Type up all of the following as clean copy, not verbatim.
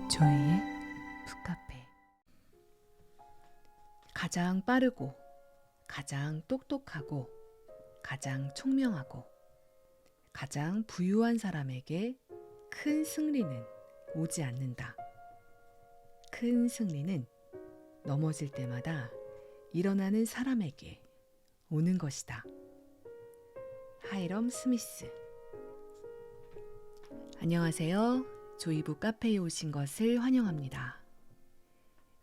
조이의 북카페. 가장 빠르고 가장 똑똑하고 가장 총명하고 가장 부유한 사람에게 큰 승리는 오지 않는다. 큰 승리는 넘어질 때마다 일어나는 사람에게 오는 것이다. 하이럼 스미스. 안녕하세요. 조이북 카페에 오신 것을 환영합니다.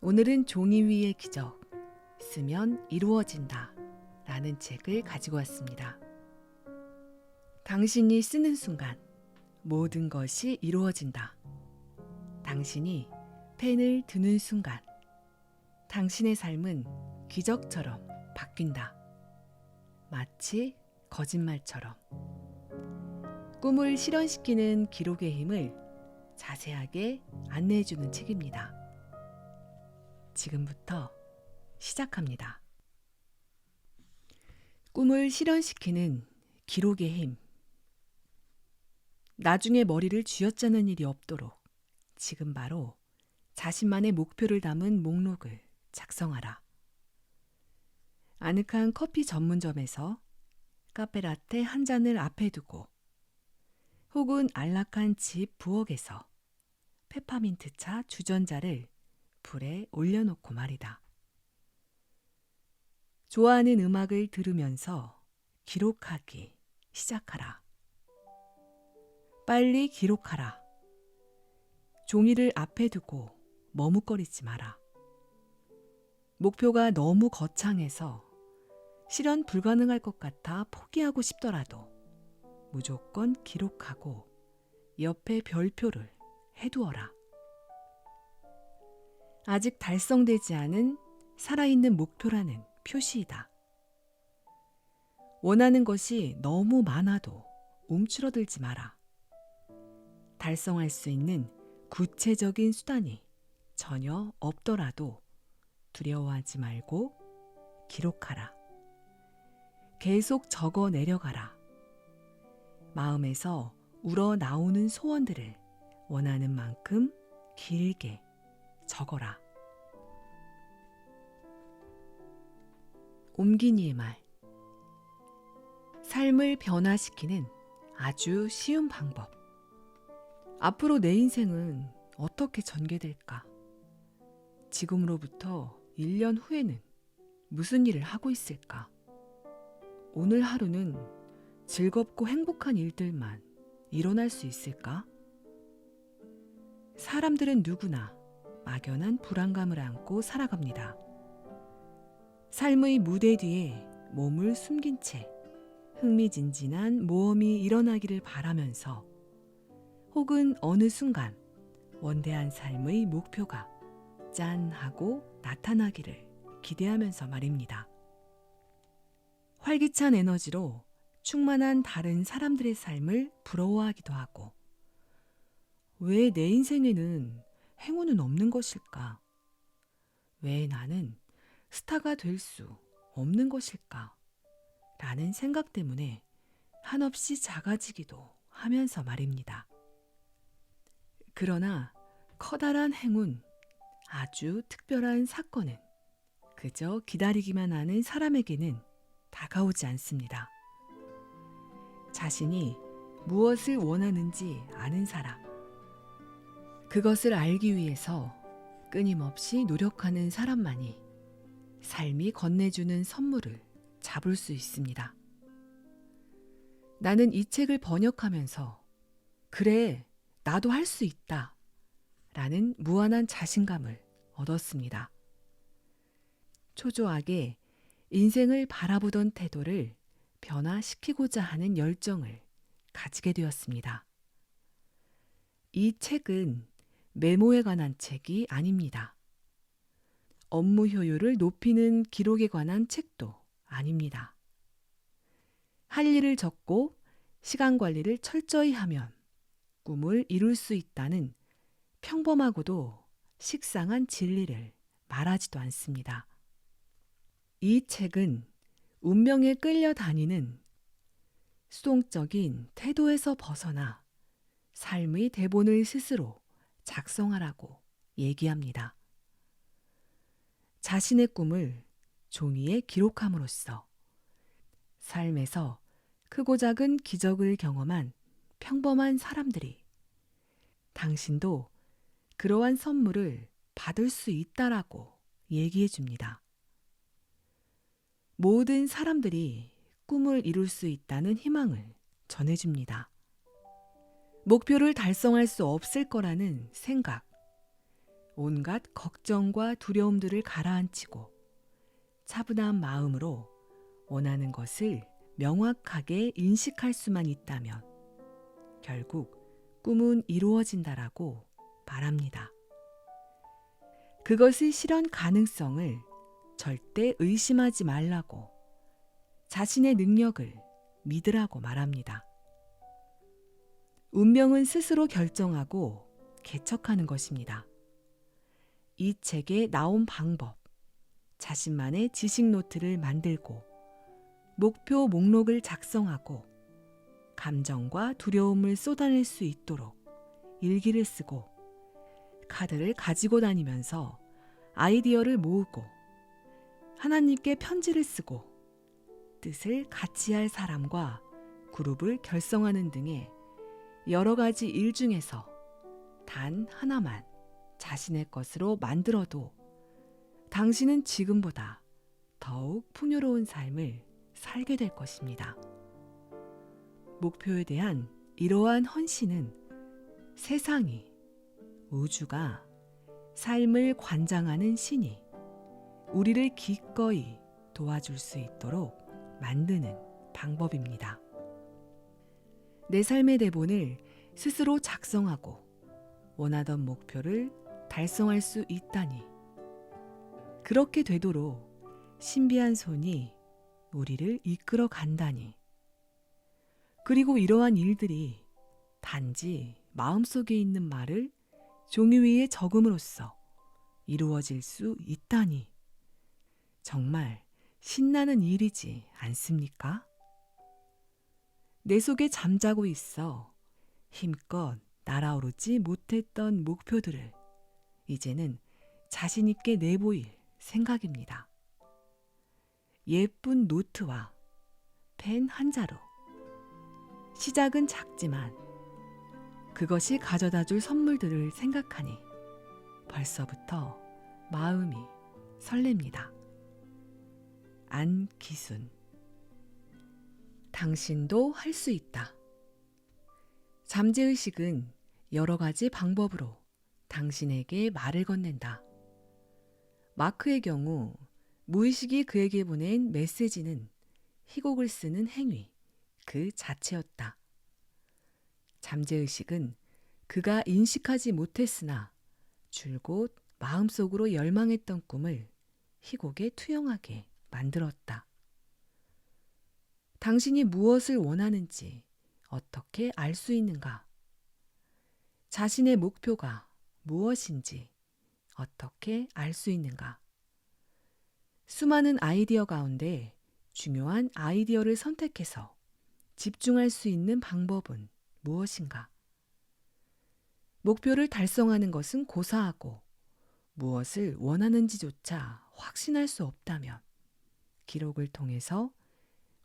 오늘은 종이 위의 기적, 쓰면 이루어진다 라는 책을 가지고 왔습니다. 당신이 쓰는 순간 모든 것이 이루어진다. 당신이 펜을 드는 순간 당신의 삶은 기적처럼 바뀐다. 마치 거짓말처럼. 꿈을 실현시키는 기록의 힘을 자세하게 안내해주는 책입니다. 지금부터 시작합니다. 꿈을 실현시키는 기록의 힘. 나중에 머리를 쥐어짜는 일이 없도록 지금 바로 자신만의 목표를 담은 목록을 작성하라. 아늑한 커피 전문점에서 카페라떼 한 잔을 앞에 두고 혹은 안락한 집 부엌에서 페퍼민트차 주전자를 불에 올려놓고 말이다. 좋아하는 음악을 들으면서 기록하기 시작하라. 빨리 기록하라. 종이를 앞에 두고 머뭇거리지 마라. 목표가 너무 거창해서 실현 불가능할 것 같아 포기하고 싶더라도 무조건 기록하고 옆에 별표를 해두어라. 아직 달성되지 않은 살아있는 목표라는 표시이다. 원하는 것이 너무 많아도 움츠러들지 마라. 달성할 수 있는 구체적인 수단이 전혀 없더라도 두려워하지 말고 기록하라. 계속 적어 내려가라. 마음에서 우러나오는 소원들을 원하는 만큼 길게 적어라. 옴기니의 말. 삶을 변화시키는 아주 쉬운 방법. 앞으로 내 인생은 어떻게 전개될까? 지금으로부터 1년 후에는 무슨 일을 하고 있을까? 오늘 하루는 즐겁고 행복한 일들만 일어날 수 있을까? 사람들은 누구나 막연한 불안감을 안고 살아갑니다. 삶의 무대 뒤에 몸을 숨긴 채 흥미진진한 모험이 일어나기를 바라면서 혹은 어느 순간 원대한 삶의 목표가 짠 하고 나타나기를 기대하면서 말입니다. 활기찬 에너지로 충만한 다른 사람들의 삶을 부러워하기도 하고, 왜 내 인생에는 행운은 없는 것일까? 왜 나는 스타가 될 수 없는 것일까? 라는 생각 때문에 한없이 작아지기도 하면서 말입니다. 그러나 커다란 행운, 아주 특별한 사건은 그저 기다리기만 하는 사람에게는 다가오지 않습니다. 자신이 무엇을 원하는지 아는 사람, 그것을 알기 위해서 끊임없이 노력하는 사람만이 삶이 건네주는 선물을 잡을 수 있습니다. 나는 이 책을 번역하면서 그래, 나도 할 수 있다 라는 무한한 자신감을 얻었습니다. 초조하게 인생을 바라보던 태도를 변화시키고자 하는 열정을 가지게 되었습니다. 이 책은 메모에 관한 책이 아닙니다. 업무 효율을 높이는 기록에 관한 책도 아닙니다. 할 일을 적고 시간 관리를 철저히 하면 꿈을 이룰 수 있다는 평범하고도 식상한 진리를 말하지도 않습니다. 이 책은 운명에 끌려다니는 수동적인 태도에서 벗어나 삶의 대본을 스스로 작성하라고 얘기합니다. 자신의 꿈을 종이에 기록함으로써 삶에서 크고 작은 기적을 경험한 평범한 사람들이 당신도 그러한 선물을 받을 수 있다라고 얘기해 줍니다. 모든 사람들이 꿈을 이룰 수 있다는 희망을 전해줍니다. 목표를 달성할 수 없을 거라는 생각, 온갖 걱정과 두려움들을 가라앉히고 차분한 마음으로 원하는 것을 명확하게 인식할 수만 있다면 결국 꿈은 이루어진다라고 말합니다. 그것의 실현 가능성을 절대 의심하지 말라고 자신의 능력을 믿으라고 말합니다. 운명은 스스로 결정하고 개척하는 것입니다. 이 책에 나온 방법, 자신만의 지식 노트를 만들고 목표 목록을 작성하고 감정과 두려움을 쏟아낼 수 있도록 일기를 쓰고 카드를 가지고 다니면서 아이디어를 모으고 하나님께 편지를 쓰고 뜻을 같이 할 사람과 그룹을 결성하는 등의 여러 가지 일 중에서 단 하나만 자신의 것으로 만들어도 당신은 지금보다 더욱 풍요로운 삶을 살게 될 것입니다. 목표에 대한 이러한 헌신은 세상이, 우주가, 삶을 관장하는 신이 우리를 기꺼이 도와줄 수 있도록 만드는 방법입니다. 내 삶의 대본을 스스로 작성하고 원하던 목표를 달성할 수 있다니, 그렇게 되도록 신비한 손이 우리를 이끌어 간다니, 그리고 이러한 일들이 단지 마음속에 있는 말을 종이 위에 적음으로써 이루어질 수 있다니, 정말 신나는 일이지 않습니까? 내 속에 잠자고 있어 힘껏 날아오르지 못했던 목표들을 이제는 자신 있게 내보일 생각입니다. 예쁜 노트와 펜 한 자루. 시작은 작지만 그것이 가져다 줄 선물들을 생각하니 벌써부터 마음이 설렙니다. 안기순. 당신도 할 수 있다. 잠재의식은 여러 가지 방법으로 당신에게 말을 건넨다. 마크의 경우 무의식이 그에게 보낸 메시지는 희곡을 쓰는 행위 그 자체였다. 잠재의식은 그가 인식하지 못했으나 줄곧 마음속으로 열망했던 꿈을 희곡에 투영하게 만들었다. 당신이 무엇을 원하는지 어떻게 알 수 있는가? 자신의 목표가 무엇인지 어떻게 알 수 있는가? 수많은 아이디어 가운데 중요한 아이디어를 선택해서 집중할 수 있는 방법은 무엇인가? 목표를 달성하는 것은 고사하고 무엇을 원하는지조차 확신할 수 없다면 기록을 통해서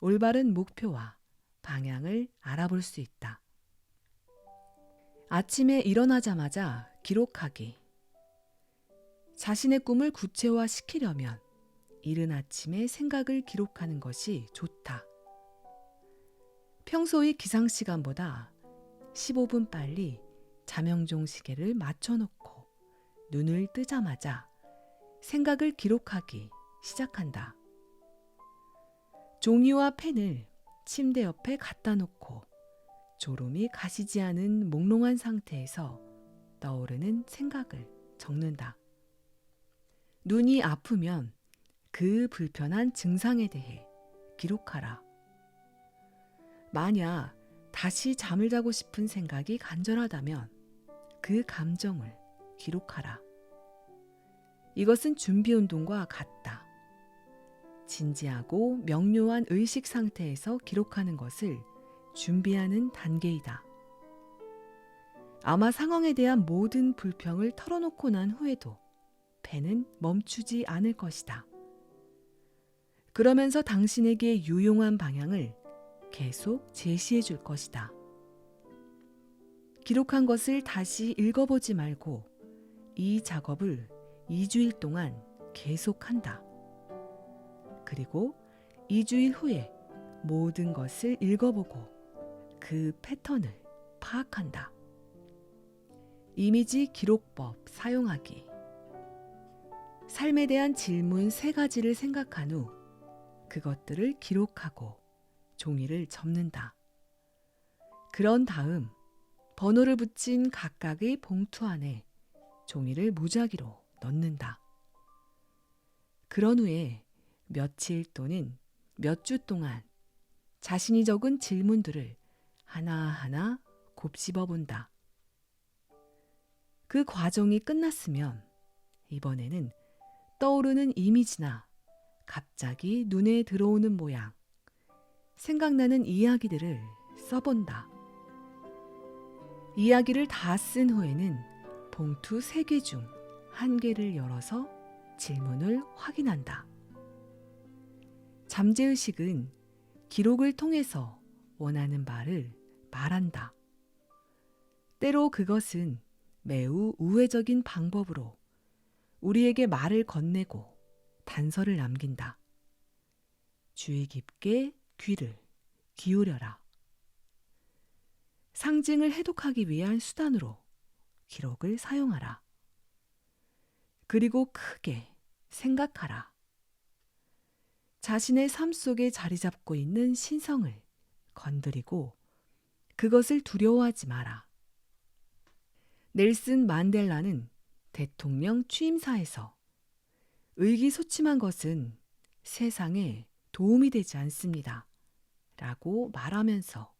올바른 목표와 방향을 알아볼 수 있다. 아침에 일어나자마자 기록하기. 자신의 꿈을 구체화시키려면 이른 아침에 생각을 기록하는 것이 좋다. 평소의 기상시간보다 15분 빨리 자명종 시계를 맞춰놓고 눈을 뜨자마자 생각을 기록하기 시작한다. 종이와 펜을 침대 옆에 갖다 놓고 졸음이 가시지 않은 몽롱한 상태에서 떠오르는 생각을 적는다. 눈이 아프면 그 불편한 증상에 대해 기록하라. 만약 다시 잠을 자고 싶은 생각이 간절하다면 그 감정을 기록하라. 이것은 준비운동과 같다. 진지하고 명료한 의식 상태에서 기록하는 것을 준비하는 단계이다. 아마 상황에 대한 모든 불평을 털어놓고 난 후에도 펜은 멈추지 않을 것이다. 그러면서 당신에게 유용한 방향을 계속 제시해 줄 것이다. 기록한 것을 다시 읽어보지 말고 이 작업을 2주일 동안 계속한다. 그리고 2주일 후에 모든 것을 읽어보고 그 패턴을 파악한다. 이미지 기록법 사용하기. 삶에 대한 질문 3가지를 생각한 후 그것들을 기록하고 종이를 접는다. 그런 다음 번호를 붙인 각각의 봉투 안에 종이를 무작위로 넣는다. 그런 후에 며칠 또는 몇 주 동안 자신이 적은 질문들을 하나하나 곱씹어 본다. 그 과정이 끝났으면 이번에는 떠오르는 이미지나 갑자기 눈에 들어오는 모양, 생각나는 이야기들을 써본다. 이야기를 다 쓴 후에는 봉투 3개 중 1개를 열어서 질문을 확인한다. 잠재의식은 기록을 통해서 원하는 말을 말한다. 때로 그것은 매우 우회적인 방법으로 우리에게 말을 건네고 단서를 남긴다. 주의 깊게 귀를 기울여라. 상징을 해독하기 위한 수단으로 기록을 사용하라. 그리고 크게 생각하라. 자신의 삶 속에 자리 잡고 있는 신성을 건드리고 그것을 두려워하지 마라. 넬슨 만델라는 대통령 취임사에서 의기소침한 것은 세상에 도움이 되지 않습니다. 라고 말하면서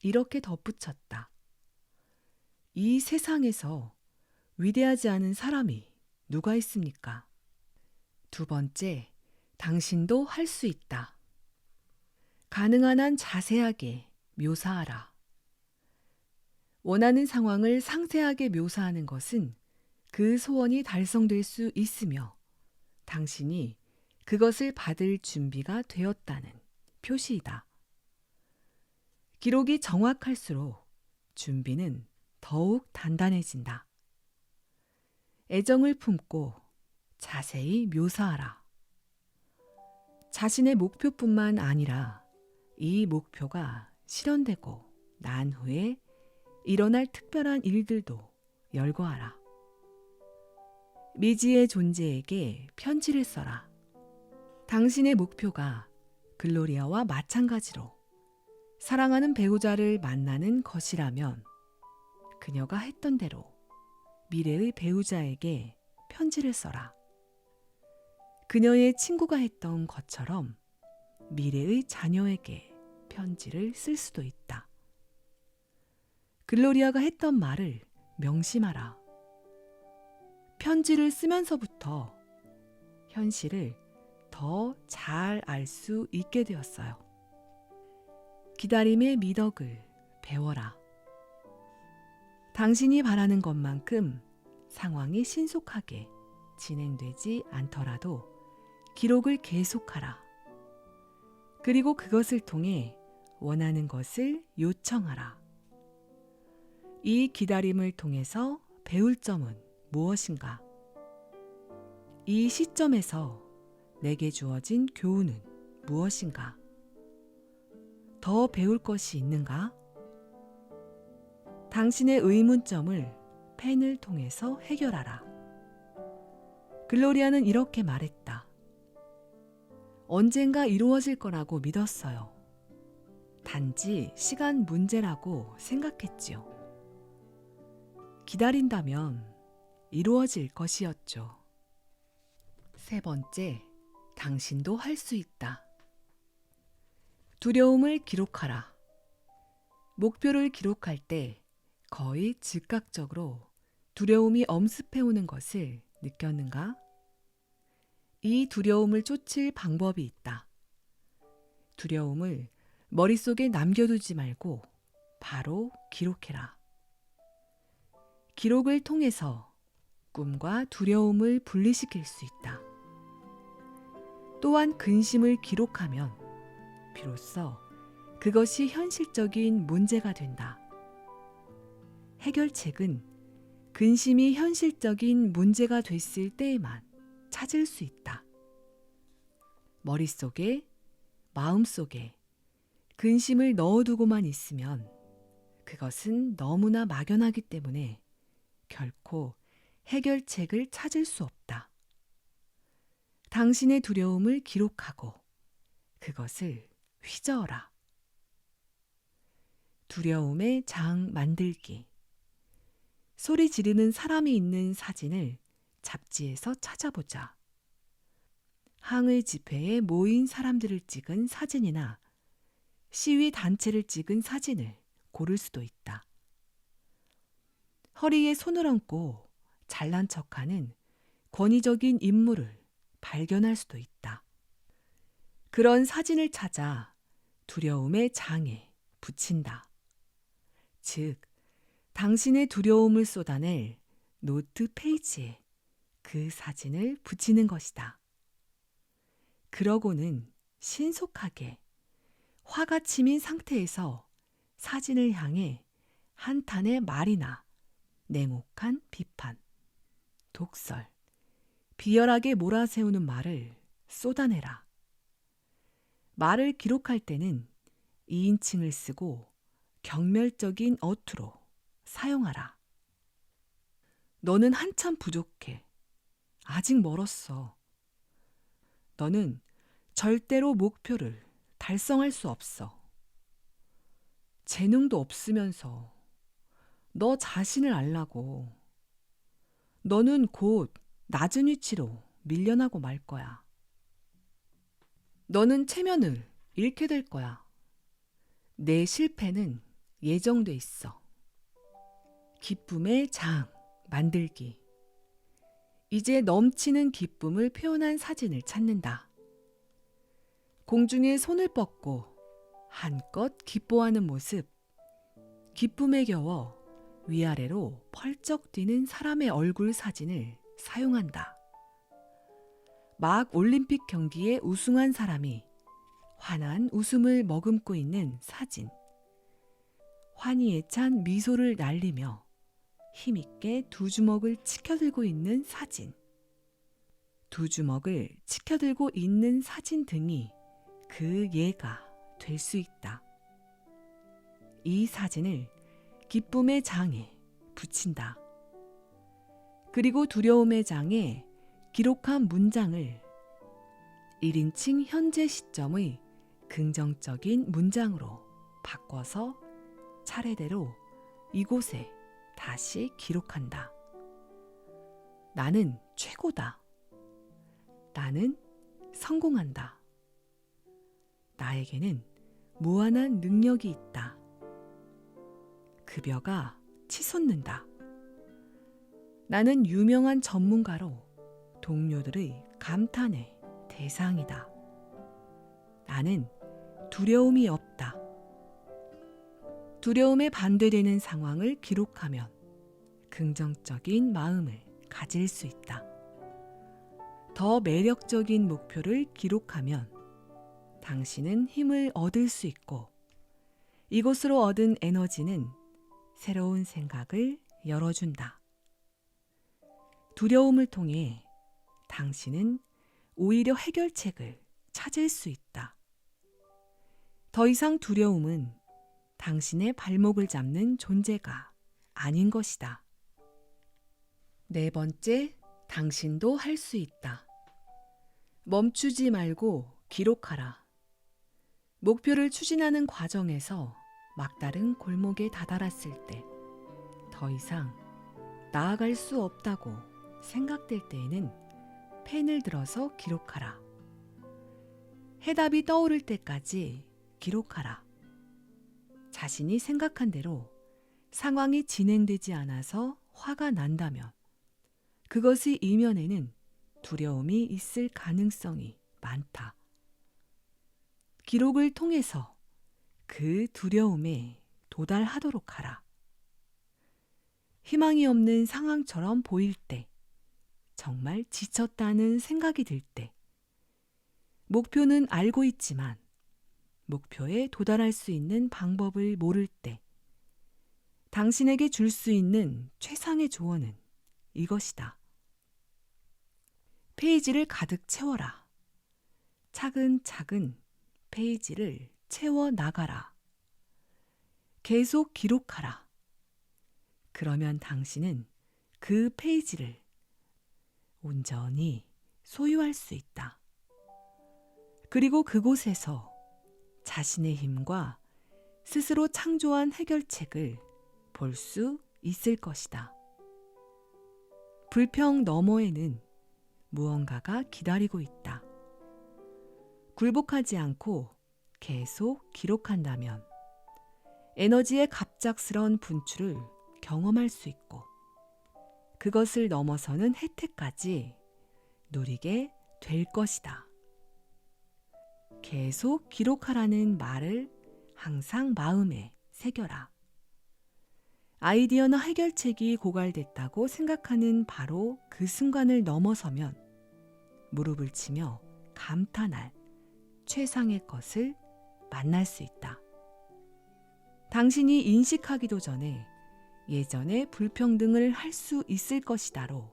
이렇게 덧붙였다. 이 세상에서 위대하지 않은 사람이 누가 있습니까? 2번째, 당신도 할 수 있다. 가능한 한 자세하게 묘사하라. 원하는 상황을 상세하게 묘사하는 것은 그 소원이 달성될 수 있으며 당신이 그것을 받을 준비가 되었다는 표시이다. 기록이 정확할수록 준비는 더욱 단단해진다. 애정을 품고 자세히 묘사하라. 자신의 목표뿐만 아니라 이 목표가 실현되고 난 후에 일어날 특별한 일들도 열거하라. 미지의 존재에게 편지를 써라. 당신의 목표가 글로리아와 마찬가지로 사랑하는 배우자를 만나는 것이라면 그녀가 했던 대로 미래의 배우자에게 편지를 써라. 그녀의 친구가 했던 것처럼 미래의 자녀에게 편지를 쓸 수도 있다. 글로리아가 했던 말을 명심하라. 편지를 쓰면서부터 현실을 더 잘 알 수 있게 되었어요. 기다림의 미덕을 배워라. 당신이 바라는 것만큼 상황이 신속하게 진행되지 않더라도 기록을 계속하라. 그리고 그것을 통해 원하는 것을 요청하라. 이 기다림을 통해서 배울 점은 무엇인가? 이 시점에서 내게 주어진 교훈은 무엇인가? 더 배울 것이 있는가? 당신의 의문점을 펜을 통해서 해결하라. 글로리아는 이렇게 말했다. 언젠가 이루어질 거라고 믿었어요. 단지 시간 문제라고 생각했지요. 기다린다면 이루어질 것이었죠. 3번째, 당신도 할 수 있다. 두려움을 기록하라. 목표를 기록할 때 거의 즉각적으로 두려움이 엄습해오는 것을 느꼈는가? 이 두려움을 쫓을 방법이 있다. 두려움을 머릿속에 남겨두지 말고 바로 기록해라. 기록을 통해서 꿈과 두려움을 분리시킬 수 있다. 또한 근심을 기록하면 비로소 그것이 현실적인 문제가 된다. 해결책은 근심이 현실적인 문제가 됐을 때에만 찾을 수 있다. 머릿속에, 마음속에 근심을 넣어두고만 있으면 그것은 너무나 막연하기 때문에 결코 해결책을 찾을 수 없다. 당신의 두려움을 기록하고 그것을 휘저어라. 두려움의 장 만들기. 소리 지르는 사람이 있는 사진을 잡지에서 찾아보자. 항의 집회에 모인 사람들을 찍은 사진이나 시위 단체를 찍은 사진을 고를 수도 있다. 허리에 손을 얹고 잘난 척하는 권위적인 인물을 발견할 수도 있다. 그런 사진을 찾아 두려움의 장에 붙인다. 즉, 당신의 두려움을 쏟아낼 노트 페이지에 그 사진을 붙이는 것이다. 그러고는 신속하게 화가 치민 상태에서 사진을 향해 한탄의 말이나 냉혹한 비판, 독설, 비열하게 몰아세우는 말을 쏟아내라. 말을 기록할 때는 2인칭을 쓰고 경멸적인 어투로 사용하라. 너는 한참 부족해. 아직 멀었어. 너는 절대로 목표를 달성할 수 없어. 재능도 없으면서 너 자신을 알라고. 너는 곧 낮은 위치로 밀려나고 말 거야. 너는 체면을 잃게 될 거야. 내 실패는 예정돼 있어. 기쁨의 장 만들기. 이제 넘치는 기쁨을 표현한 사진을 찾는다. 공중에 손을 뻗고 한껏 기뻐하는 모습. 기쁨에 겨워 위아래로 펄쩍 뛰는 사람의 얼굴 사진을 사용한다. 막 올림픽 경기에 우승한 사람이 환한 웃음을 머금고 있는 사진. 환희에 찬 미소를 날리며 힘있게 두 주먹을 치켜들고 있는 사진. 두 주먹을 치켜들고 있는 사진 등이 그 예가 될 수 있다. 이 사진을 기쁨의 장에 붙인다. 그리고 두려움의 장에 기록한 문장을 1인칭 현재 시점의 긍정적인 문장으로 바꿔서 차례대로 이곳에 다시 기록한다. 나는 최고다. 나는 성공한다. 나에게는 무한한 능력이 있다. 급여가 치솟는다. 나는 유명한 전문가로 동료들의 감탄의 대상이다. 나는 두려움이 없다. 두려움에 반대되는 상황을 기록하면 긍정적인 마음을 가질 수 있다. 더 매력적인 목표를 기록하면 당신은 힘을 얻을 수 있고 이곳으로 얻은 에너지는 새로운 생각을 열어준다. 두려움을 통해 당신은 오히려 해결책을 찾을 수 있다. 더 이상 두려움은 당신의 발목을 잡는 존재가 아닌 것이다. 네 번째, 당신도 할 수 있다. 멈추지 말고 기록하라. 목표를 추진하는 과정에서 막다른 골목에 다다랐을 때 더 이상 나아갈 수 없다고 생각될 때에는 펜을 들어서 기록하라. 해답이 떠오를 때까지 기록하라. 자신이 생각한 대로 상황이 진행되지 않아서 화가 난다면 그것의 이면에는 두려움이 있을 가능성이 많다. 기록을 통해서 그 두려움에 도달하도록 하라. 희망이 없는 상황처럼 보일 때, 정말 지쳤다는 생각이 들 때, 목표는 알고 있지만 목표에 도달할 수 있는 방법을 모를 때, 당신에게 줄 수 있는 최상의 조언은 이것이다. 페이지를 가득 채워라. 차근차근 페이지를 채워 나가라. 계속 기록하라. 그러면 당신은 그 페이지를 온전히 소유할 수 있다. 그리고 그곳에서 자신의 힘과 스스로 창조한 해결책을 볼 수 있을 것이다. 불평 너머에는 무언가가 기다리고 있다. 굴복하지 않고 계속 기록한다면 에너지의 갑작스러운 분출을 경험할 수 있고 그것을 넘어서는 혜택까지 누리게 될 것이다. 계속 기록하라는 말을 항상 마음에 새겨라. 아이디어나 해결책이 고갈됐다고 생각하는 바로 그 순간을 넘어서면 무릎을 치며 감탄할 최상의 것을 만날 수 있다. 당신이 인식하기도 전에 예전의 불평등을 할 수 있을 것이다로,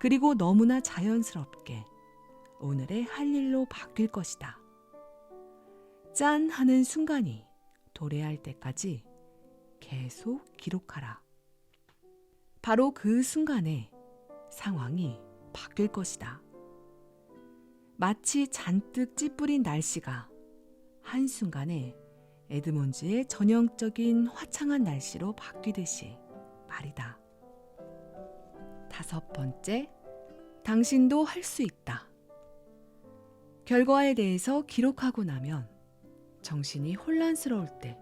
그리고 너무나 자연스럽게 오늘의 할 일로 바뀔 것이다. 짠 하는 순간이 도래할 때까지 계속 기록하라. 바로 그 순간에 상황이 바뀔 것이다. 마치 잔뜩 찌푸린 날씨가 한순간에 에드몬즈의 전형적인 화창한 날씨로 바뀌듯이 말이다. 5번째, 당신도 할 수 있다. 결과에 대해서 기록하고 나면 정신이 혼란스러울 때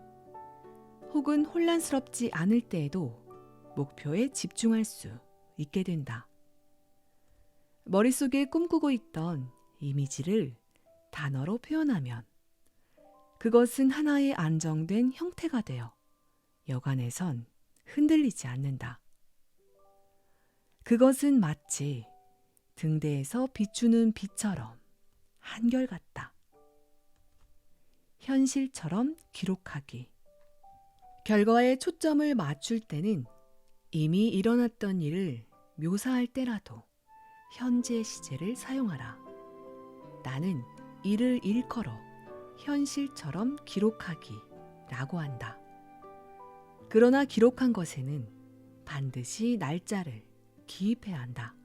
혹은 혼란스럽지 않을 때에도 목표에 집중할 수 있게 된다. 머릿속에 꿈꾸고 있던 이미지를 단어로 표현하면 그것은 하나의 안정된 형태가 되어 여간에선 흔들리지 않는다. 그것은 마치 등대에서 비추는 빛처럼 한결같다. 현실처럼 기록하기. 결과에 초점을 맞출 때는 이미 일어났던 일을 묘사할 때라도 현재 시제를 사용하라. 나는 이를 일컬어 현실처럼 기록하기 라고 한다. 그러나 기록한 것에는 반드시 날짜를 기입해야 한다.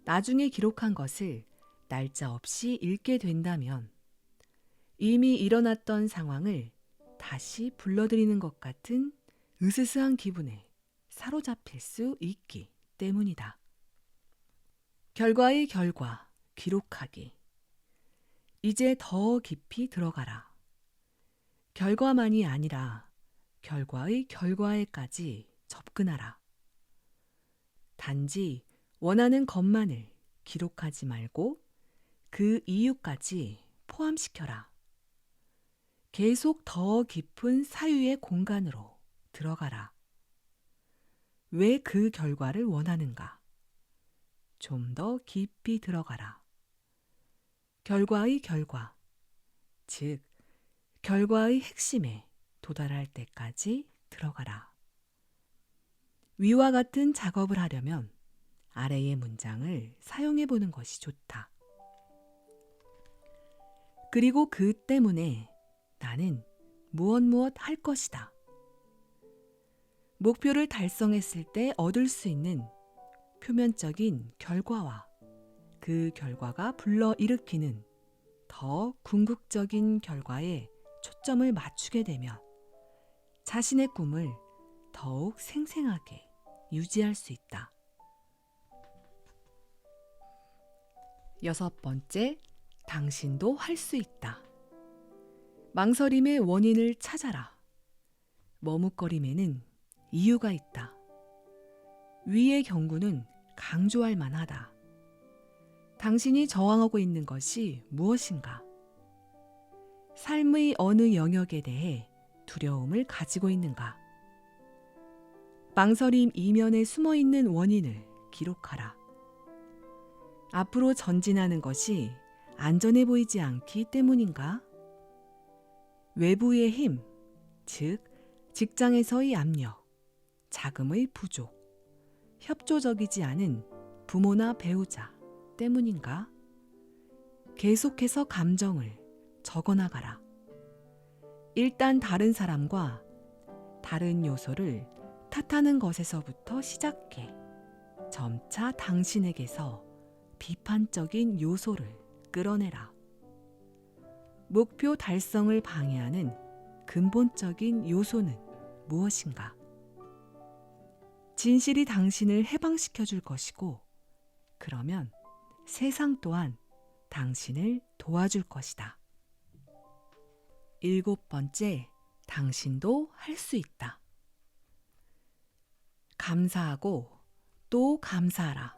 나중에 기록한 것을 날짜 없이 읽게 된다면 이미 일어났던 상황을 다시 불러들이는 것 같은 으스스한 기분에 사로잡힐 수 있기 때문이다. 결과의 결과, 기록하기. 이제 더 깊이 들어가라. 결과만이 아니라 결과의 결과에까지 접근하라. 단지 원하는 것만을 기록하지 말고 그 이유까지 포함시켜라. 계속 더 깊은 사유의 공간으로 들어가라. 왜 그 결과를 원하는가? 좀 더 깊이 들어가라. 결과의 결과, 즉 결과의 핵심에 도달할 때까지 들어가라. 위와 같은 작업을 하려면 아래의 문장을 사용해 보는 것이 좋다. 그리고 그 때문에 나는 무엇 할 것이다. 목표를 달성했을 때 얻을 수 있는 표면적인 결과와 그 결과가 불러일으키는 더 궁극적인 결과에 초점을 맞추게 되면 자신의 꿈을 더욱 생생하게 유지할 수 있다. 6번째, 당신도 할 수 있다. 망설임의 원인을 찾아라. 머뭇거림에는 이유가 있다. 위의 경고는 강조할 만하다. 당신이 저항하고 있는 것이 무엇인가? 삶의 어느 영역에 대해 두려움을 가지고 있는가? 망설임 이면에 숨어있는 원인을 기록하라. 앞으로 전진하는 것이 안전해 보이지 않기 때문인가? 외부의 힘, 즉 직장에서의 압력, 자금의 부족, 협조적이지 않은 부모나 배우자 때문인가? 계속해서 감정을 적어나가라. 일단 다른 사람과 다른 요소를 탓하는 것에서부터 시작해 점차 당신에게서 비판적인 요소를 끌어내라. 목표 달성을 방해하는 근본적인 요소는 무엇인가? 진실이 당신을 해방시켜 줄 것이고, 그러면 세상 또한 당신을 도와줄 것이다. 7번째, 당신도 할 수 있다. 감사하고 또 감사하라.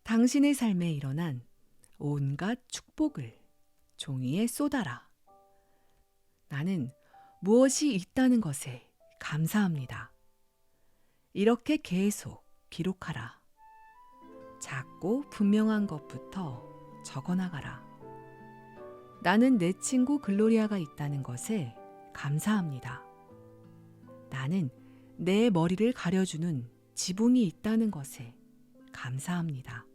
당신의 삶에 일어난 온갖 축복을 종이에 쏟아라. 나는 무엇이 있다는 것에 감사합니다. 이렇게 계속 기록하라. 작고 분명한 것부터 적어나가라. 나는 내 친구 글로리아가 있다는 것에 감사합니다. 나는 내 머리를 가려주는 지붕이 있다는 것에 감사합니다.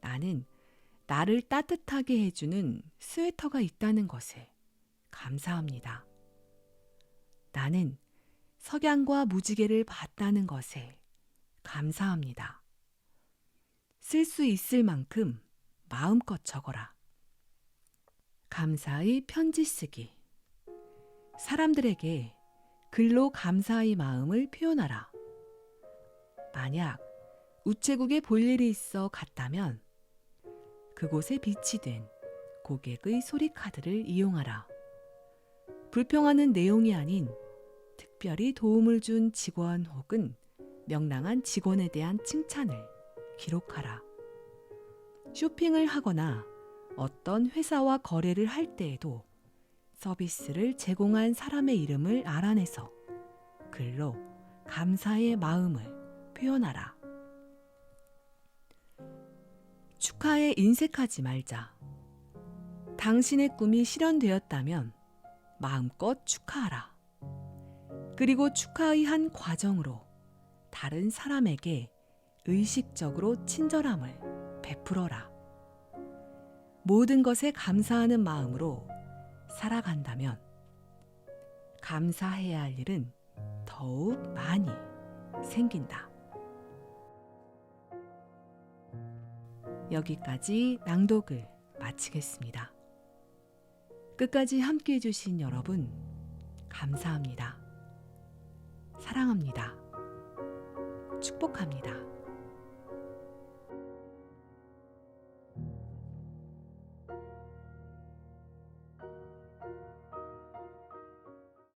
나는 나를 따뜻하게 해주는 스웨터가 있다는 것에 감사합니다. 나는 석양과 무지개를 봤다는 것에 감사합니다. 쓸 수 있을 만큼 마음껏 적어라. 감사의 편지 쓰기. 사람들에게 글로 감사의 마음을 표현하라. 만약 우체국에 볼 일이 있어 갔다면 그곳에 비치된 고객의 소리카드를 이용하라. 불평하는 내용이 아닌 특별히 도움을 준 직원 혹은 명랑한 직원에 대한 칭찬을 기록하라. 쇼핑을 하거나 어떤 회사와 거래를 할 때에도 서비스를 제공한 사람의 이름을 알아내서 글로 감사의 마음을 표현하라. 축하에 인색하지 말자. 당신의 꿈이 실현되었다면 마음껏 축하하라. 그리고 축하의 한 과정으로 다른 사람에게 의식적으로 친절함을 베풀어라. 모든 것에 감사하는 마음으로 살아간다면 감사해야 할 일은 더욱 많이 생긴다. 여기까지 낭독을 마치겠습니다. 끝까지 함께 해주신 여러분, 감사합니다. 사랑합니다. 축복합니다.